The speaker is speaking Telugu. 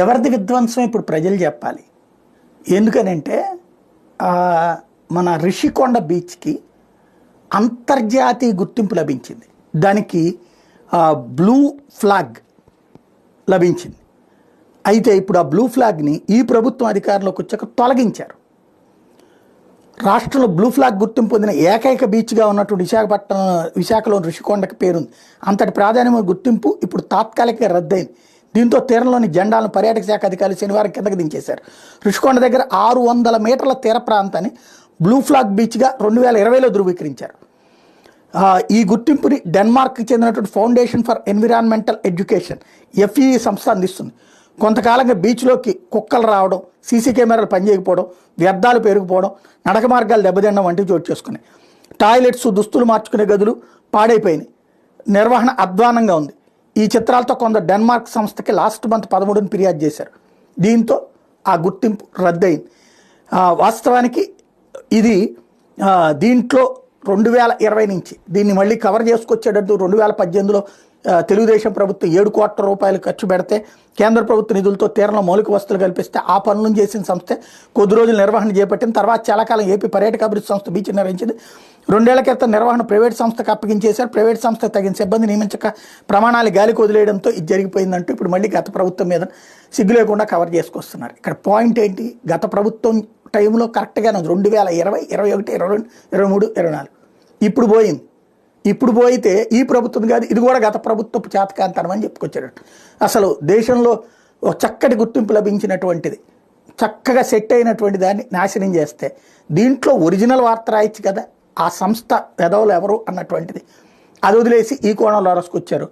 ఎవరిది విధ్వంసం ఇప్పుడు ప్రజలు చెప్పాలి. ఎందుకనంటే మన రిషికొండ బీచ్కి అంతర్జాతీయ గుర్తింపు లభించింది. దానికి బ్లూ ఫ్లాగ్ లభించింది. అయితే ఇప్పుడు ఆ బ్లూ ఫ్లాగ్ని ఈ ప్రభుత్వం అధికారంలోకి వచ్చాక తొలగించారు. రాష్ట్రంలో బ్లూ ఫ్లాగ్ గుర్తింపు పొందిన ఏకైక బీచ్గా ఉన్నటువంటి విశాఖలోని రిషికొండకి పేరుంది. అంతటి ప్రాధాన్యమైన గుర్తింపు ఇప్పుడు తాత్కాలికంగా రద్దయింది. దీంతో తీరంలోని జెండాలను పర్యాటక శాఖ అధికారులు శనివారం కిందకి దించేశారు. రిషికొండ దగ్గర 600 మీటర్ల తీర ప్రాంతాన్ని బ్లూ ఫ్లాగ్ బీచ్గా 2020లో ధృవీకరించారు. ఈ గుర్తింపుని డెన్మార్క్కి చెందినటువంటి foundation for environmental education FEE సంస్థ అందిస్తుంది. కొంతకాలంగా బీచ్లోకి కుక్కలు రావడం, సీసీ కెమెరాలు పనిచేయకపోవడం, వ్యర్థాలు పెరిగిపోవడం, నడక మార్గాలు దెబ్బతినడం వంటివి చోటు చేసుకున్నాయి. టాయిలెట్స్, దుస్తులు మార్చుకునే గదులు పాడైపోయినాయి. నిర్వహణ అధ్వానంగా ఉంది. ఈ చిత్రాలతో కొందరు డెన్మార్క్ సంస్థకి లాస్ట్ మంత్ 13ని ఫిర్యాదు చేశారు. దీంతో ఆ గుర్తింపు రద్దయింది. వాస్తవానికి ఇది దీంట్లో 2020 నుంచి దీన్ని మళ్ళీ కవర్ చేసుకొచ్చేటట్టు 2018లో తెలుగుదేశం ప్రభుత్వం 7 కోట్ల రూపాయలు ఖర్చు పెడితే కేంద్ర ప్రభుత్వ నిధులతో తీరంలో మౌలిక వసతులు కల్పిస్తే ఆ పనులను చేసిన సంస్థే కొద్ది రోజులు నిర్వహణ చేపట్టిన తర్వాత చాలా కాలం ఏపీ పర్యాటక అభివృద్ధి సంస్థ బీచ్ నిర్వహించింది. 2 ఏళ్ల క్రితం నిర్వహణ ప్రైవేట్ సంస్థకు అప్పగించేశారు. ప్రైవేట్ సంస్థ తగిన సిబ్బంది నియమించక ప్రమాణాలు గాలికి వదిలేయడంతో ఇది జరిగిపోయిందంటూ ఇప్పుడు మళ్ళీ గత ప్రభుత్వం మీద సిగ్గు లేకుండా కవర్ చేసుకొస్తున్నారు. ఇక్కడ పాయింట్ ఏంటి? గత ప్రభుత్వం టైంలో కరెక్ట్గానే 2020, 21, 22, 23, 24 ఇప్పుడు పోయింది. ఇప్పుడు పోయితే ఈ ప్రభుత్వం కాదు, ఇది కూడా గత ప్రభుత్వపు చేతకాంతనం అని చెప్పుకొచ్చాడట. అసలు దేశంలో ఒక చక్కటి గుర్తింపు లభించినటువంటిది, చక్కగా సెట్ అయినటువంటి దాన్ని నాశనం చేస్తే దీంట్లో ఒరిజినల్ వార్త రాయొచ్చు కదా, ఆ సంస్థ పెదవులు ఎవరు అన్నటువంటిది అది వదిలేసి ఈ కోణంలో రసుకొచ్చారు.